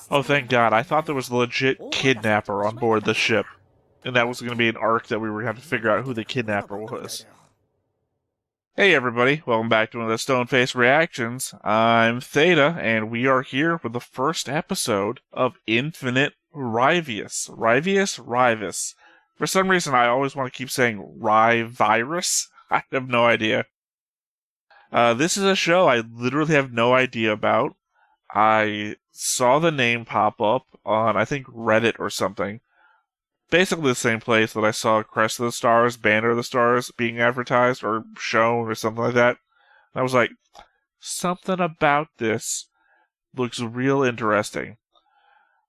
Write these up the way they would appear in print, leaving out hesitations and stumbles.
Oh, thank God. I thought there was a legit kidnapper on board the ship. And that was going to be an arc that we were going to have to figure out who the kidnapper was. Hey everybody, welcome back to one of the Stoneface Reactions. I'm Theta, and we are here with the first episode of Infinite Ryvius. Ryvius? For some reason, I always want to keep saying Ryvirus. I have no idea. This is a show I literally have no idea about. I saw the name pop up on, I think, Reddit or something. Basically the same place that I saw Crest of the Stars, Banner of the Stars being advertised or shown or something like that. And I was like, something about this looks real interesting.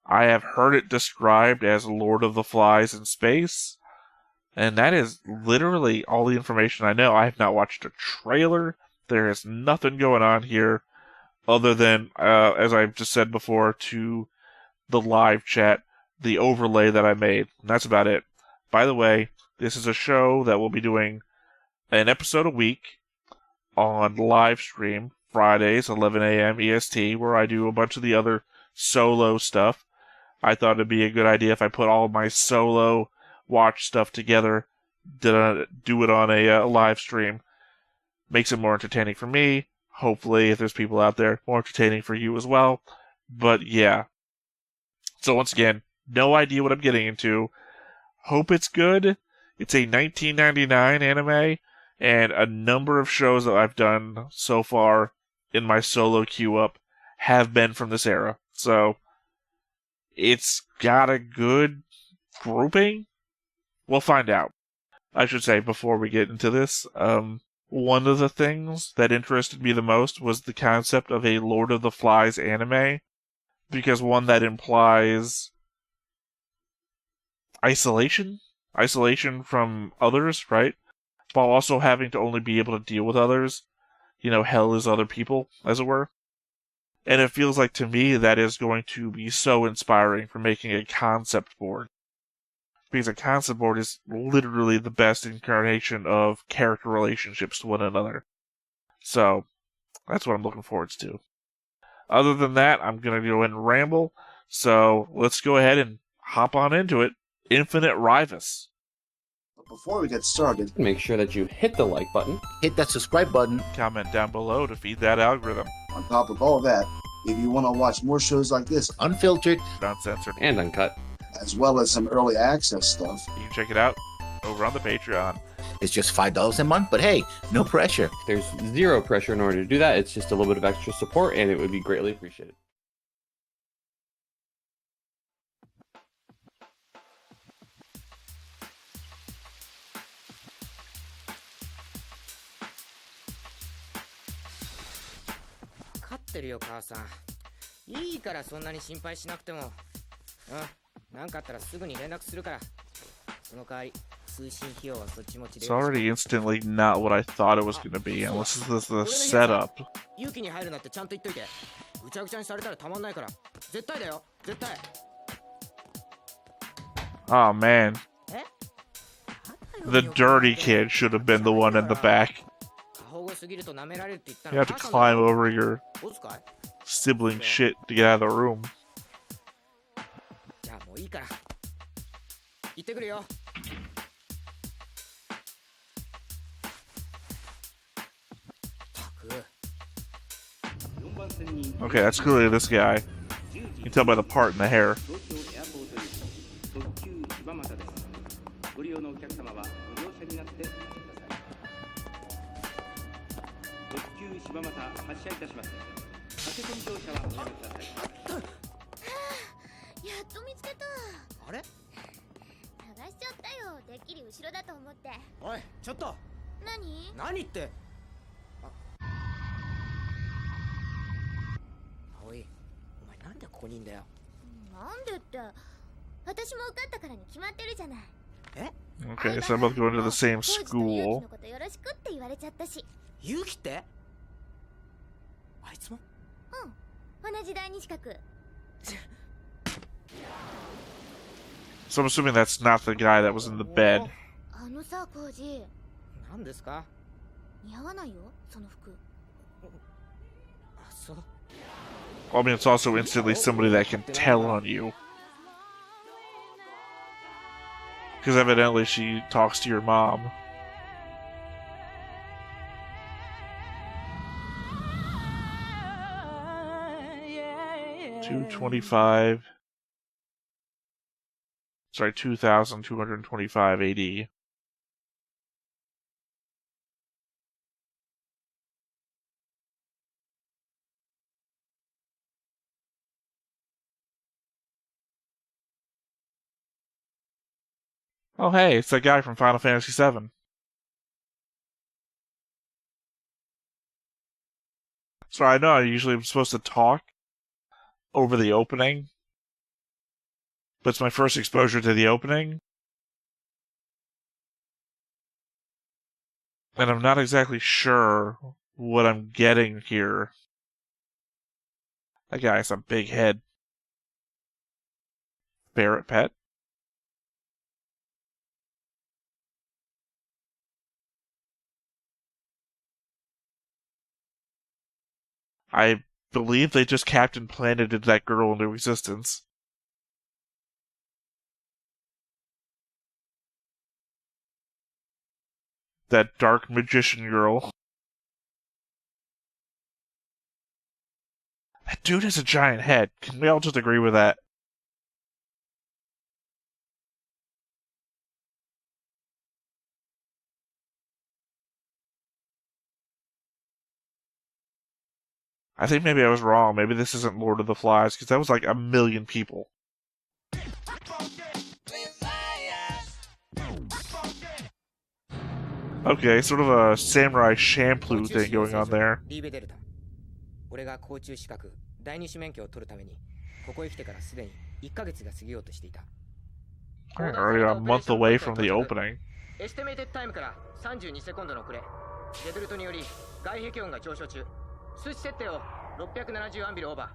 I have heard it described as Lord of the Flies in space, and that is literally all the information I know. I have not watched a trailer. There is nothing going on here other than, as I've just said before to the live chat, the overlay that I made. And that's about it. By the way, this is a show that will be doing an episode a week on live stream, Fridays, 11 a.m. EST, where I do a bunch of the other solo stuff. I thought it'd be a good idea if I put all my solo watch stuff together, do it on a live stream. Makes it more entertaining for me. Hopefully, if there's people out there, more entertaining for you as well. But yeah. So once again, no idea what I'm getting into. Hope it's good. It's a 1999 anime, and a number of shows that I've done so far in my solo queue up have been from this era. So, it's got a good grouping? We'll find out. I should say, before we get into this, one of the things that interested me the most was the concept of a Lord of the Flies anime, because one that implies isolation from others, right? While also having to only be able to deal with others. You know, hell is other people, as it were. And it feels like to me that is going to be so inspiring for making a concept board. Because a concept board is literally the best incarnation of character relationships to one another. So, that's what I'm looking forward to. Other than that, I'm going to go ahead and ramble. So, let's go ahead and hop on into it. Infinite Ryvius. Before we get started, make sure that you hit the like button, hit that subscribe button. Comment down below to feed that algorithm. On top of all that, if you want to watch more shows like this, unfiltered, uncensored, and uncut, as well as some early access stuff, you can check it out over on the Patreon. It's just $5 a month, but hey, no pressure. There's zero pressure in order to do that. It's just a little bit of extra support, and it would be greatly appreciated. It's already instantly not what I thought it was going to be, unless this is the setup. Oh man. The dirty kid should have been the one in the back. You have to climb over your sibling shit to get out of the room. Okay, that's clearly this guy. You can tell by the part in the hair. Okay, so I'm both going to the same school. So I'm assuming that's not the guy that was in the bed. I mean, it's also instantly somebody that can tell on you. Because evidently she talks to your mom. $225. Sorry, 2,225 AD. Oh, hey, it's that guy from Final Fantasy VII. So I know I usually am supposed to talk over the opening, but it's my first exposure to the opening. And I'm not exactly sure what I'm getting here. That guy has a big head. Ferret pet? I believe they just Captain Planeted that girl into existence. That dark magician girl. That dude has a giant head. Can we all just agree with that? I think maybe I was wrong. Maybe this isn't Lord of the Flies, because that was like 1,000,000 people. Okay, sort of a samurai shampoo thing going on there. 俺が甲虫資格第二種免許を取るためにここへ来てからすでに1ヶ月が過ぎようとしていた。 We're already a month away from the opening. エスティメイテッドタイムから32セコンドの遅れ。デドルトにより外壁温が上昇中。数値設定を670アンビルオーバ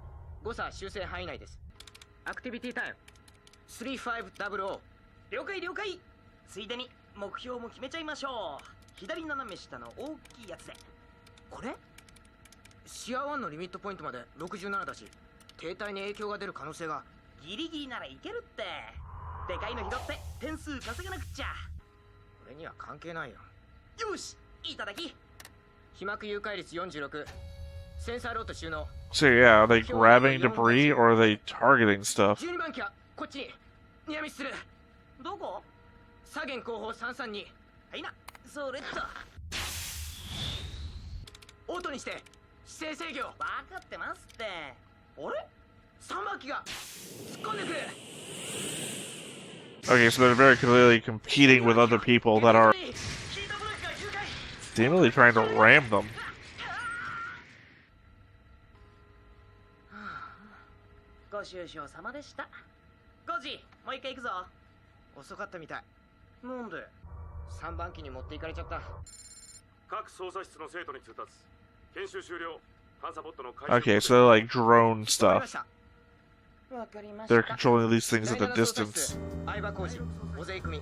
ー。誤差修正範囲内です。アクティビティタイム3500。了解了解。ついでに目標も決めちゃいましょう。左斜め下の大きいやつで。これ？シア1のリミットポイントまで67だし、停滞に影響が出る可能性がギリギリならいけるって。でかいの拾って点数稼がなくっちゃ。俺には関係ないよ。よし、いただき。被膜誘拐率46。センサーロート収納。 So yeah, are they grabbing debris or are they targeting stuff? 12番機はこっちにニアミスする。どこ？左舷後方332。はいな、それっと。オートにして姿勢制御。分かってますって。あれ？3番機が突っ込んでくる。 Okay, so they're very clearly competing with other people that are seemingly trying to ram them. ご愁傷様でした。5時、もう一回行くぞ。遅かったみたい。なんで？3番機に持っていかれちゃった。各捜査室の生徒に通達。研修終了。監査ボットの開始。 Okay, so they're like drone わかりま stuff. した。わかりました。 They're controlling these things at a distance. 相葉浩二、小勢組、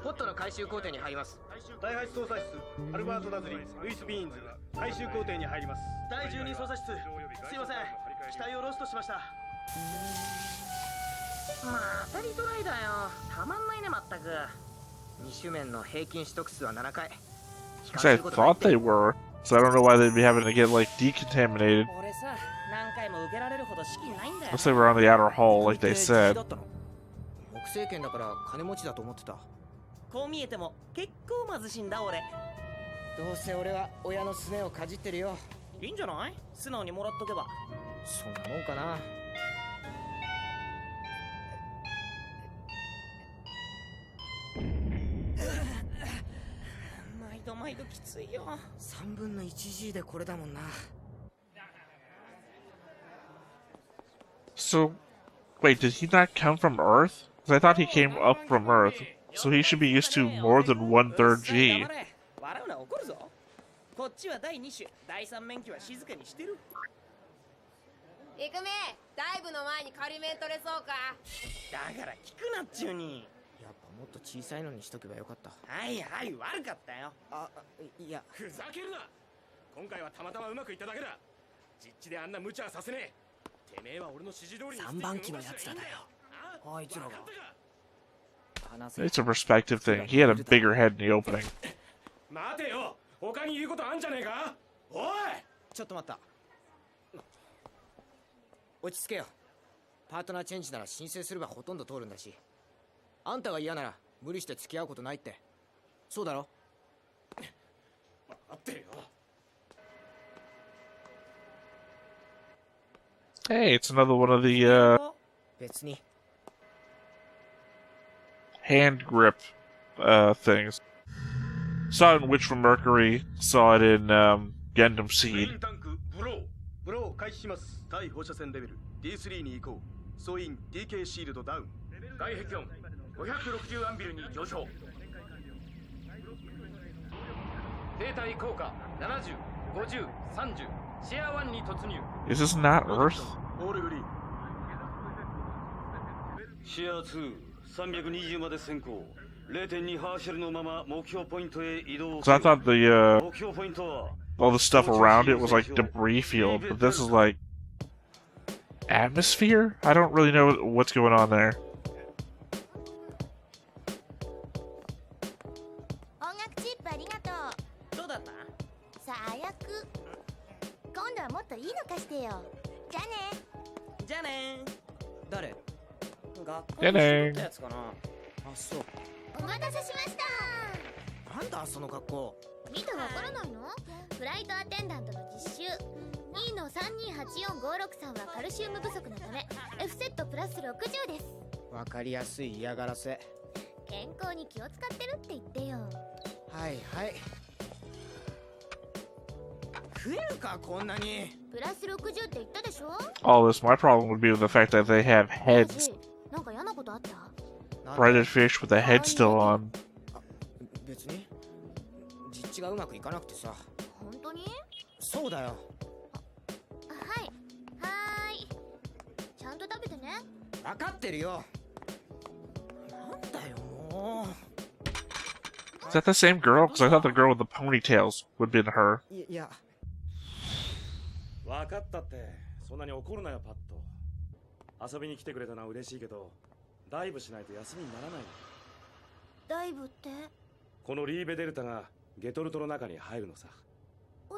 ホットの回収工程に入ります。第8捜査室、アルバート・ダズリー、ルイス・ビーンズ、回収工程に入ります。第12捜査室、すいません、機体をロストしました。まあ当たりドライだよ。たまんないねまったく。2種面の平均取得数は7回。 Actually, I thought they were, so I don't know why they'd be having to get like decontaminated. 俺さ、何回も受けられるほど資金ないんだよ。 Unless they were on the outer hull, like they said. 木星圏だから金持ちだと思ってた。こう見えても結構貧しいんだ俺。どうせ俺は親のすねをかじってるよ。いいんじゃない？素直にもらっとけば。そんなもんかな。毎度毎度きついよ。3分の 1G でこれだもんな。 So, wait, did he not come from Earth? Because I thought he came up from Earth, so he should be used to more than 1/3 G. 笑うな怒るぞ。こっちは第2種、第3免許は静かにしてる。イクメ、ダイブの前に仮面取れそうか。だから聞くなっちゅうに。やっぱもっと小さいのにしとけばよかった。はいはい、悪かったよ。いや、ふざけるな。今回はたまたまうまくいっただけだ。実地であんな無茶はさせねえ。3番機のやつらだよ。あいつらが。 It's a perspective thing. He had a bigger head in the opening. 待てよ、他に言うことあんじゃねえか。おい、ちょっと待った。落ち着けよ。パートナーチェンジなら申請すればほとんど通るんだし、あんたが嫌なら無理して付き合うことないって。そうだろ。待ってよ。 Hey, it's another one of the 別に。 hand grip things. Saw it in Witch from Mercury. Saw it in Gundam メイ Seed. ンタンクブロー開始します。対放射線レベル D3 に移行。総員 DK シールドダウン。外壁温560アンビルに上昇。停滞効果70、50、30。シェア1に突入。 Is this not Earth? オールグリーン。シェア2、320まで先行。0.2ハーシェルのまま目標ポイントへ移動。 Because I thought the 目標ポイントは all the stuff around it was like debris field, but this is like atmosphere? I don't really know what's going on there. 音楽チップありがとう。どうだった？最悪。今度はもっといいの貸してよ。じゃあね。じゃあね。誰？学校じゃあねにったやつかな。あ、そう。お待たせしました。なんだその格好。見てわからないの？フライトアテンダントの実習。2位の328456さんはカルシウム不足のため F セットプラス60です。わかりやすい嫌がらせ。健康に気を使ってるって言ってよ。はいはい。増えるかこんなに。プラス60って言ったでしょ。 All this, my problem would be with the fact that they have heads. なんか嫌なことあった？ Breaded fish with the head still on. 別に実地がうまくいかなくてさ。本当に？そうだよ。はいはーい。ちゃんと食べてね。分かってるよ。なんだよも Is that the same girl? Because I thought the girl with the ponytails would be her. う。いや。分かったって。そんなに怒るなよパッと。遊びに来てくれたのは嬉しいけど、ダイブしないと休みにならない。ダイブって？このリーベデルタがゲトルトの中に入るのさ。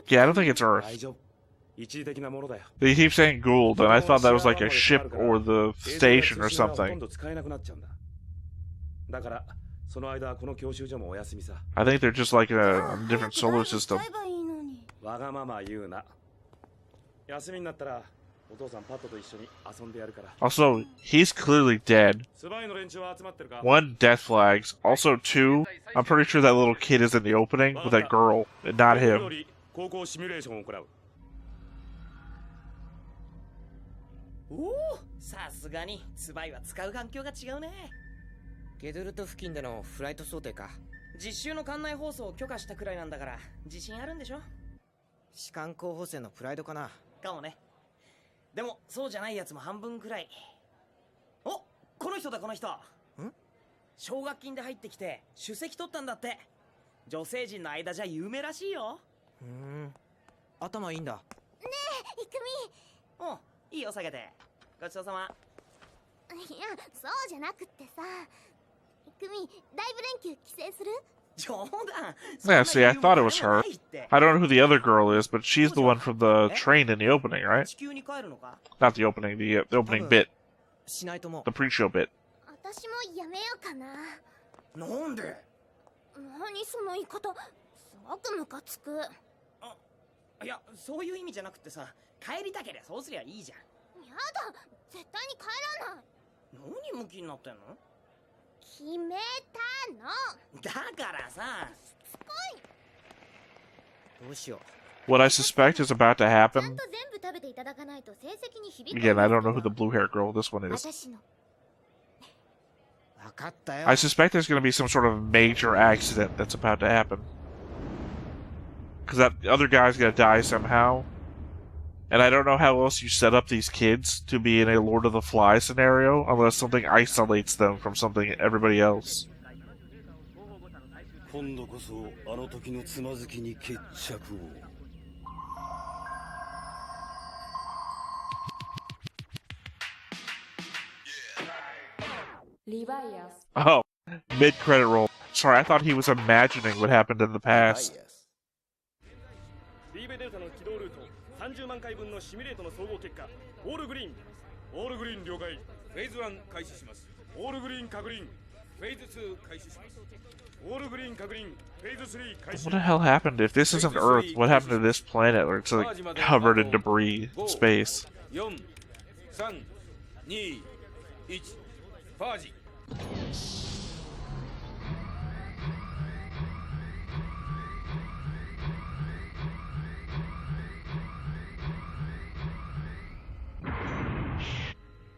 Yeah, I don't think it's 大 Earth. 丈夫。一時的なものだよ。 They keep saying Gould, and I thought that was like a ship or the station or ほとん something. ど使えなくなっちゃうんだ。だからその間この教習所もお休みさ。 I think they're just like in a different solar system. 買えばいいのに。わがまま言うな。休みになったらお父さんパットと一緒に遊んでやるから。 Also, he's clearly dead. スパイの連中は集まってるか。 One, death flags. Also, two, I'm pretty sure that little kid is in the opening with that girl, and not よ him. り高校シミュレーションを行う。おお、さすがにスパイは使う環境が違うね。ゲドルト付近でのフライト想定か。実習の館内放送を許可したくらいなんだから自信あるんでしょ。士官候補生のプライドかな。かもね。でもそうじゃないやつも半分くらい。お、この人だこの人。ん？奨学金で入ってきて首席取ったんだって。女性陣の間じゃ有名らしいよ。頭いいんだ。ねえ、イクミ。お、いいよ下げて。ごちそうさま。いや、そうじゃなくってさ。イクミ、大部連休帰省する？冗談。 Yeah, see, I thought it was her. I don't know who the other girl is, but she's the one from the train in the opening, right? 地球に帰るのか？ Not the opening, the opening bit, しないとも。 the pre-show bit. 私もやめようかな。なんで？何その言い方。すごくムカつく。いや、そういう意味じゃなくてさ、帰りたけりゃそうすりゃいいじゃん。やだ、絶対に帰らない。何ムキになってんの？決めたの。だからさ。しつこい。どうしよ What I suspect is about to ちゃん happen. と全部食べていただかないと成績に響く。 Again, I don't know who the blue-haired girl this one is. 私の。う。分かったよ。 I suspect there's going to be some sort of major accident that's about to happen. Because that other guy's going to die somehow. And I don't know how else you set up these kids to be in a Lord of the Flies scenario unless something isolates them from something everybody else. 今度こそあの時のつまずきに決着を。 さすがに帰らない。 じゃあね。 帰らない。 じゃあね。 帰らない。Ryvius. Oh, mid-credit roll. Sorry, I thought he was imagining what happened in the past. リーベデルタの起動ルート30万回分のシミュレートの総合結果オールグリーン了解フェーズ1開始しますオールグリーン確認フェーズ2開始しますオールグリーン確認フェーズ3開始 What the hell happened? If this isn't Earth, what happened to this planet where it's like covered in debris, space? 4 3 2 1ファージ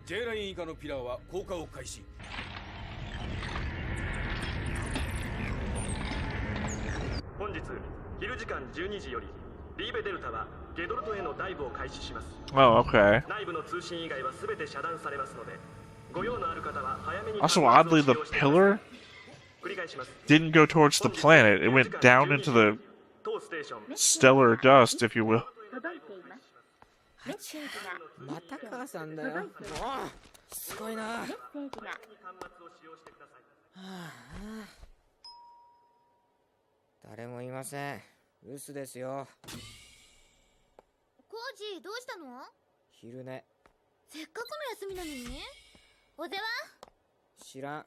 J ライン以下のピラーは降下を開始本日昼時間12時よりリーベデルタはゲドルトへのダイブを開始します Oh, okay. 内部の通信以外は全て遮断されますのでご用のある方は早めに Also, oddly, the pillar 繰り返します didn't go towards the planet. It went down into the 当ステーション stellar dust, if you will. また母さんだよ。もうすごいな。はあ、誰もいません。留守ですよ。コージどうしたの？昼寝。せっかくの休みなのに？お世話？知らん。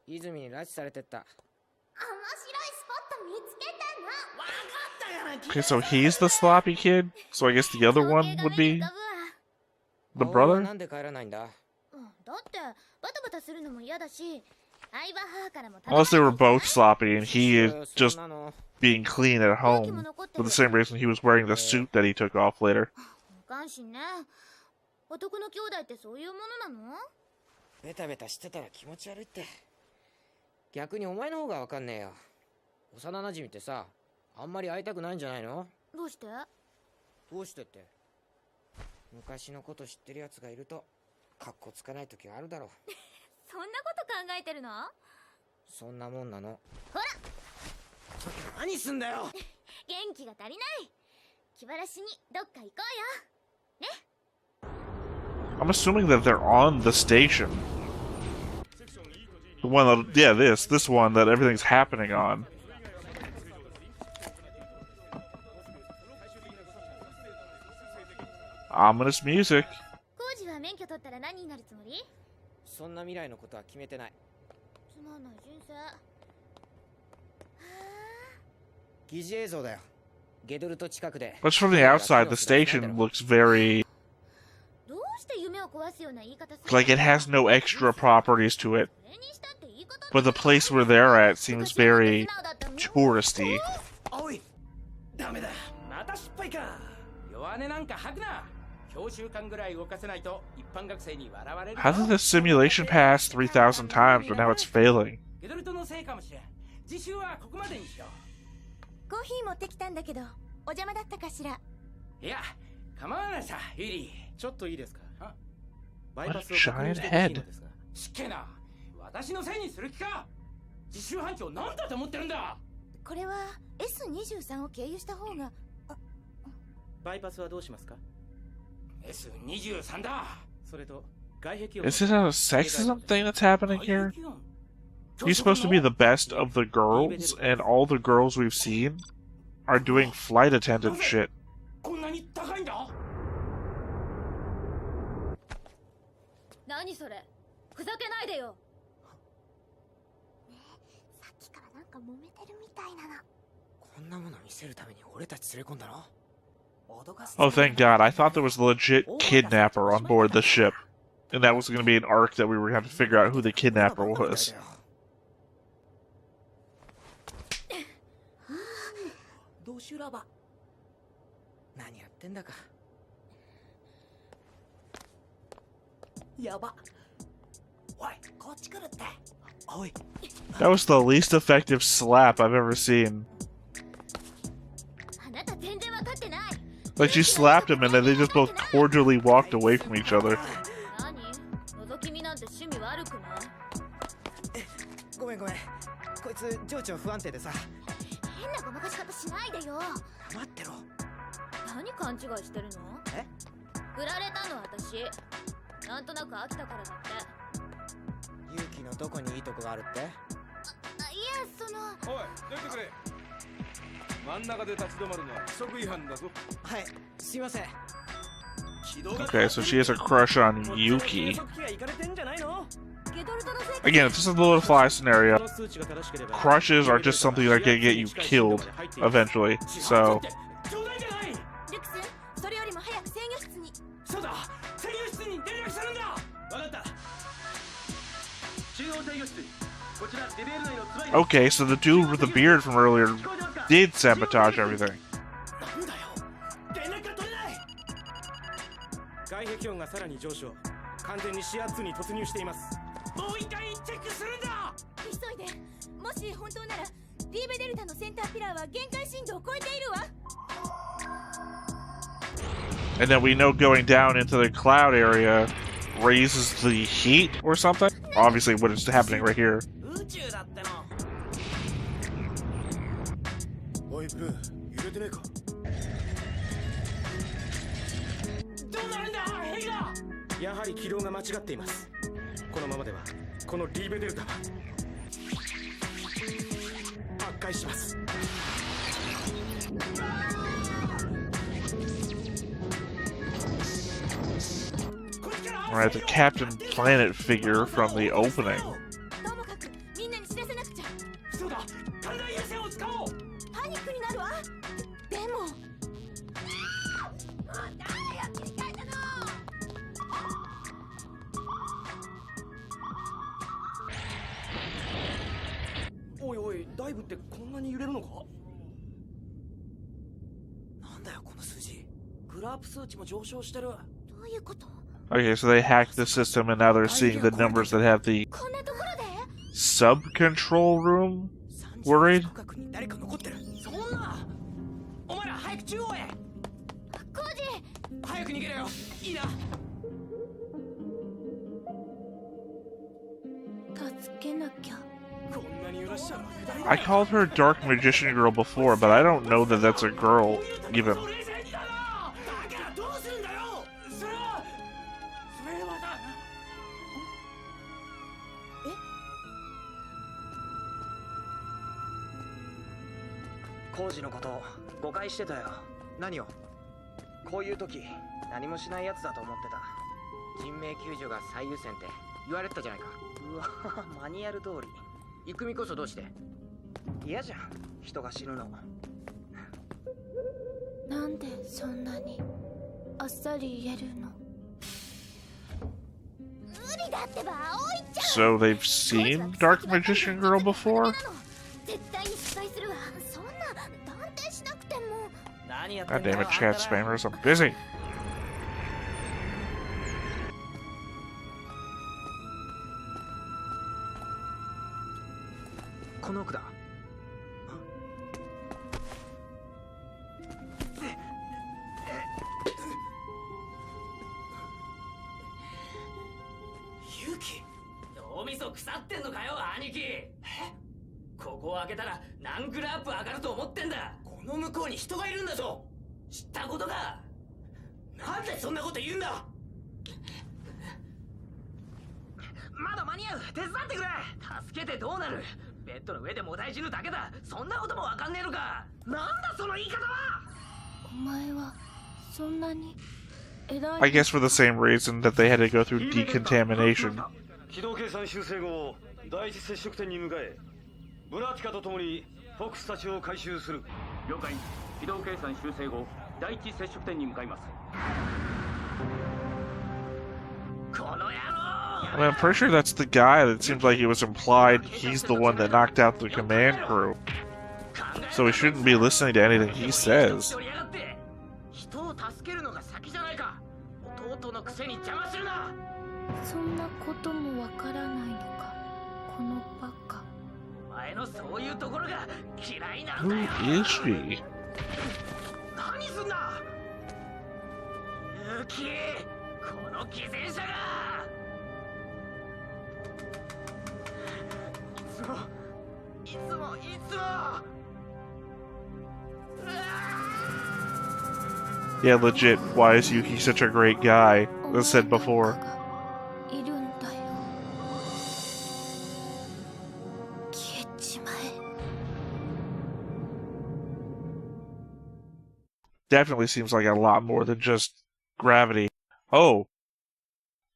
泉に拉致されてった。面白いスポット見つけたの。わかったやない。Okay, so he's the sloppy kid? So I guess the other one would be the brother? なんで帰らないんだ？だってバタバタするのも嫌だし、相葉母からも。 Unless they were both sloppy and he is just being clean at home for the same reason he was wearing the suit that he took off later. 無関心ね。男の兄弟ってそういうものなの？ベタベタしてたら気持ち悪いって。逆にお前の方がわかんねえよ。幼馴染ってさ、あんまり会いたくないんじゃないの？どうして？どうしてって。昔のこと知ってるやつがいると、カッコつかない時があるだろう。そんなこと考えてるの？そんなもんなの。ほら。何すんだよ。元気が足りない。気晴らしにどっか行こうよ。ね。I'm assuming that they're on the station. The one that, yeah, this one that everything's happening on. Ominous music. コージは免許取ったら何になるつもり？そんな未来のことは決めてない。つまんない人生。疑似映像だよ。ゲドルト近くで。But from the outside, the station looks very どうして夢を壊すような言い方する？ like it has no extra properties to it. But the place where they're at seems very touristy. おい、ダメだ。また失敗か。弱音なんか吐くな。教習官ぐらい動かせないと一般学生に笑われる。 How did the simulation pass 3,000 times, but now it's failing? ゲドルトのせいかもしれん。自習はここまでにしよう。コーヒー持ってきたんだけど、お邪魔だったかしら。いや、構わないさ、ユリー。ちょっといいですか？バイパスを Giant head. しっけな。私のせいにする気か。自習班長なんだと思ってるんだ。これは S23 を経由した方が。バイパスはどうしますか？ S23 だ。それと外壁を。 Is it a sexism thing that's happening here? He's supposed to be the best of the girls, and all the girls we've seen are doing flight attendant shit. こんなに高いんだ。何それ？ふざけないでよ。ねえ、さっきからなんか揉めてるみたいなの。こんなもの見せるために俺たち連れ込んだの？Oh, thank God. I thought there was a legit kidnapper on board the ship. And that was going to be an arc that we were going to have to figure out who the kidnapper was. どうしゅらば。何やってんだか。やば。おい、こっち来るって。おい。 That was the least effective slap I've ever seen. あなた全然わかってない。 Like she slapped him and then they just both cordially walked away from each other. 何？覗き見なんて趣味悪くない？ごめんごめん。こいつ情緒不安定でさ。変なごまかし方しないでよ。待ってろ。何勘違いしてるの？え？振られたの私。なんとなく飽きたからだって。勇気のどこにいいとこがあるって？いや、その。おい出てくれ。真ん中で立ち止まるのは規則違反だぞ。はい、すいません。 Okay, so she has a crush on Yuki. Again, if this is a little fly scenario, crushes are just something that can get you killed eventually. So, ルクス、それよりも早く制御室に。そうだ、制御室に連絡するんだ。わかった。中央制御室。こちらデベール内のつばい。 okay, so the dude with the beard from earlier did sabotage everything. なんだよ。連絡が取れない。外壁温がさらに上昇。完全にシア2に突入しています。もう一回チェックするんだ。急いで。もし本当なら、リーベデルタのセンターピラーは限界深度を超えているわ。 And then we know going down into the cloud area raises the heat or something. Obviously, what is happening right here. 宇宙だっての。おいブルー、揺れてねえか。どうなるんだ、ヘリが。やはり軌道が間違っています。このままではこのリーベデルタは破壊します。 Alright, the Captain Planet figure from the opening. ともかくみんなに知らせなくちゃ。そうだ、短大優先を使おう。パニックになるわ。でも。もう誰が切り替えたの。おいおい、ダイブってこんなに揺れるのか。なんだよこの数字。グラープ数値も上昇してる。どういうこと？ Okay, so they hacked the system and now they're seeing the numbers that have the こんなところで？ sub-control room? Worried? 近くに誰か残ってる。そんな。お前ら早く中央へ。コージ。早く逃げろよ。いいな。助けなきゃ。 こんなに揺らしちゃう。 I called her a dark magician girl before, but I don't know that that's a girl, even. 工事のこと誤解してたよ。何を？こういう時何もしないやつだと思ってた。人命救助が最優先って言われてたじゃないか。うわ、マニュアル通り。郁美こそどうして？嫌じゃん、人が死ぬの。なんでそんなにあっさり言えるの？無理だってば、青いちゃん。 So they've seen Dark Magician Girl before? 絶対に失敗するわ。そんな断定しなくても。 God damn it, chat spammers, I'm busy. この奥だ。勇気、脳みそ腐ってんのかよ兄貴。ここを開けたら何グラープ上がると思ってんだ。この向こうに人がいるんだぞ。知ったことか。なんでそんなこと言うんだ。まだ間に合う。手伝ってくれ。助けてどうなる。ベッドの上でもたい死ぬだけだ。そんなこともわかんねえのか。なんだその言い方は。お前はそんなに偉い。 I guess for the same reason that they had to go through decontamination. 軌道計算修正後、第一接触点に向かえ。ブラティカと共にフォックスたちを回収する。了解。軌道計算修正後、第一接触点に向かいます。この野郎。 I mean, I'm pretty sure that's the guy that seems like it was implied he's the one that knocked out the command crew. So we shouldn't be listening to anything he says. 人を助けるのが先じゃないか。弟のくせに邪魔するな。そんなこともわからないのか、このバカ。お前のそういうところが嫌いなん Who だよ。 is she? 何すんだ。ユキ、この偽善者が。いつも。 Yeah, legit. Why is Yuki such a great guy? As said before. いるんだよ。definitely seems like a lot more than just gravity. Oh,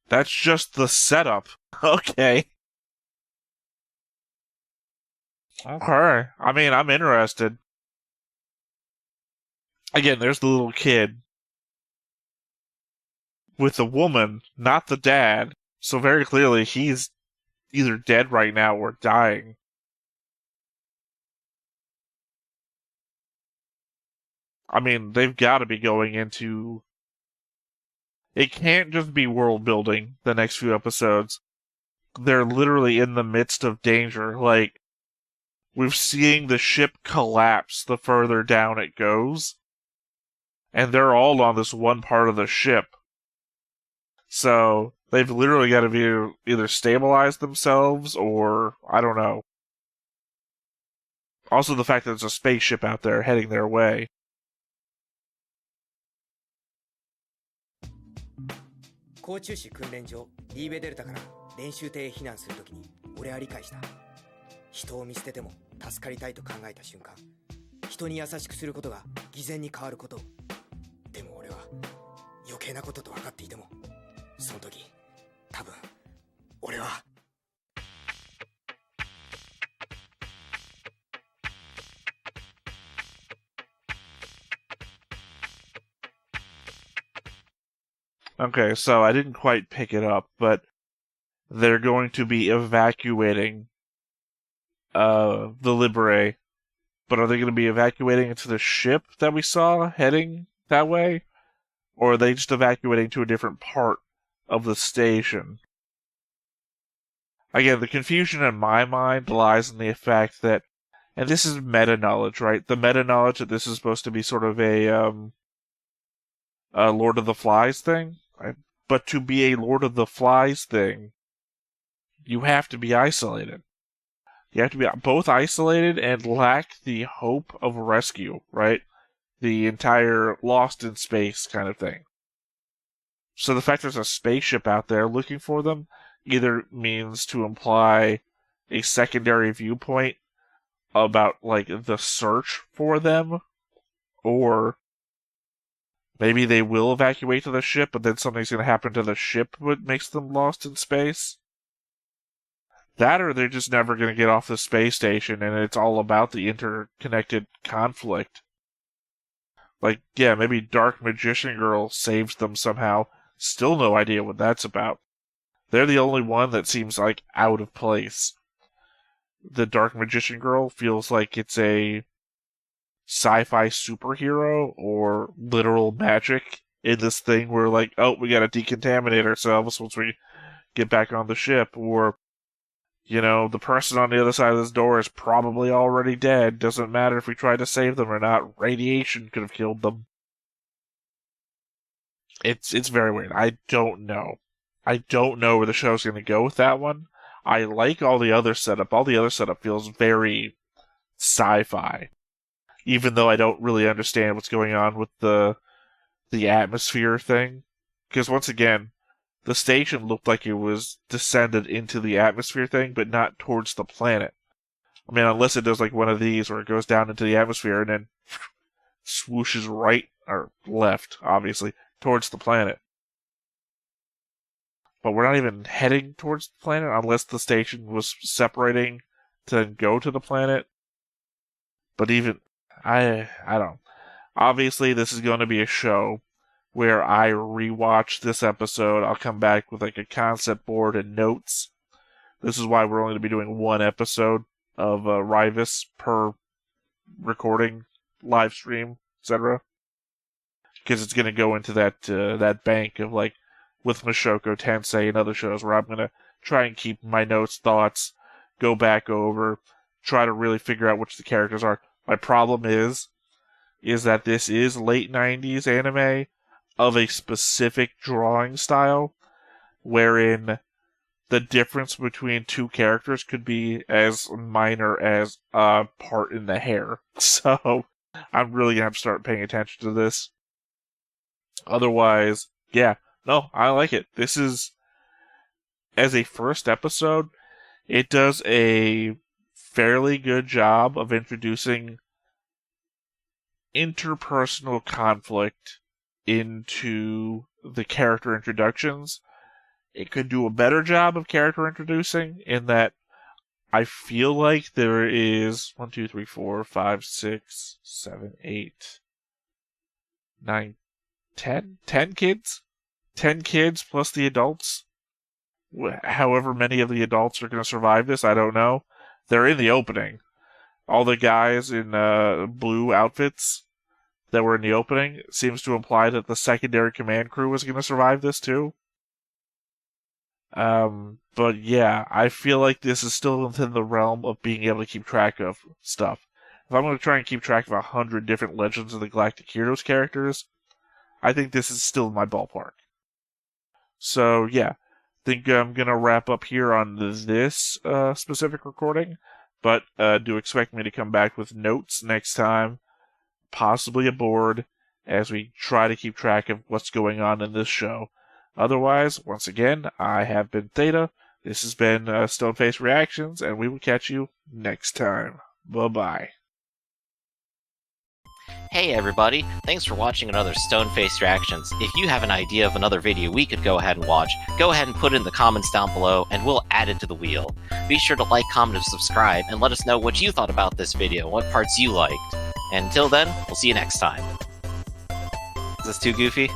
that's just the setup. Okay. Okay. I mean, I'm interested. Again, there's the little kid with the woman, not the dad. So very clearly, he's either dead right now or dying. I mean, they've got to be going into... It can't just be world building the next few episodes. They're literally in the midst of danger. Like, we're seeing the ship collapse the further down it goes. And they're all on this one part of the ship. So, they've literally got to be either stabilize themselves or, I don't know. Also the fact that there's a spaceship out there heading their way. 甲虫市訓練場リーベデルタから練習艇へ避難するときに俺は理解した。人を見捨てても助かりたいと考えた瞬間、人に優しくすることが偽善に変わることを。でも俺は余計なことと分かっていても、その時多分俺は。Okay, so I didn't quite pick it up, but they're going to be evacuating the Libere. But are they going to be evacuating into the ship that we saw heading that way? Or are they just evacuating to a different part of the station? Again, the confusion in my mind lies in the fact that, and this is meta-knowledge, right? The meta-knowledge that this is supposed to be sort of a Lord of the Flies thing. Right? But to be a Lord of the Flies thing, you have to be isolated. You have to be both isolated and lack the hope of rescue, right? The entire lost in space kind of thing. So the fact there's a spaceship out there looking for them either means to imply a secondary viewpoint about, like, the search for them, or maybe they will evacuate to the ship, but then something's going to happen to the ship that makes them lost in space. That, or they're just never going to get off the space station, and it's all about the interconnected conflict. Like, yeah, maybe Dark Magician Girl saves them somehow. Still no idea what that's about. They're the only one that seems, like, out of place. The Dark Magician Girl feels like it's a sci-fi superhero or literal magic in this thing where, like, oh, we gotta decontaminate ourselves once we get back on the ship, or, you know, the person on the other side of this door is probably already dead. Doesn't matter if we try to save them or not. Radiation could have killed them. It's very weird. I don't know. I don't know where the show's going to go with that one. I like all the other setup. All the other setup feels very sci-fi. Even though I don't really understand what's going on with the atmosphere thing. Because once again, the station looked like it was descended into the atmosphere thing, but not towards the planet. I mean, unless it does like one of these where it goes down into the atmosphere and then swooshes right, or left, obviously, towards the planet. But we're not even heading towards the planet unless the station was separating to then go to the planet. But even, I don't. Obviously, this is going to be a show where I rewatch this episode. I'll come back with like a concept board and notes. This is why we're only going to be doing one episode of Ryvius per recording, live stream, etc. Because it's going to go into that bank of like with Mashoko Tensei and other shows where I'm going to try and keep my notes, thoughts, go back over, try to really figure out which the characters are. My problem is that this is late 90s anime of a specific drawing style, wherein the difference between two characters could be as minor as a part in the hair. So, I'm really going to have to start paying attention to this. Otherwise, yeah, no, I like it. This is, as a first episode, it does a fairly good job of introducing interpersonal conflict into the character introductions. It could do a better job of character introducing in that I feel like there is 1, 2, 3, 4, 5, 6, 7, 8, 9, 10 kids? 10 kids plus the adults? However many of the adults are going to survive this, I don't know. They're in the opening. All the guys in blue outfits that were in the opening seems to imply that the secondary command crew is going to survive this too. But yeah, I feel like this is still within the realm of being able to keep track of stuff. If I'm going to try and keep track of 100 different Legends of the Galactic Heroes characters, I think this is still in my ballpark. So yeah, I think I'm going to wrap up here on this specific recording, but do expect me to come back with notes next time, possibly a board, as we try to keep track of what's going on in this show. Otherwise, once again, I have been Theta. This has been Stoneface Reactions, and we will catch you next time. Bye-bye. Hey everybody, thanks for watching another Stoneface Reactions. If you have an idea of another video we could go ahead and watch, go ahead and put it in the comments down below, and we'll add it to the wheel. Be sure to like, comment, and subscribe, and let us know what you thought about this video and what parts you liked. And until then, we'll see you next time. Is this too goofy?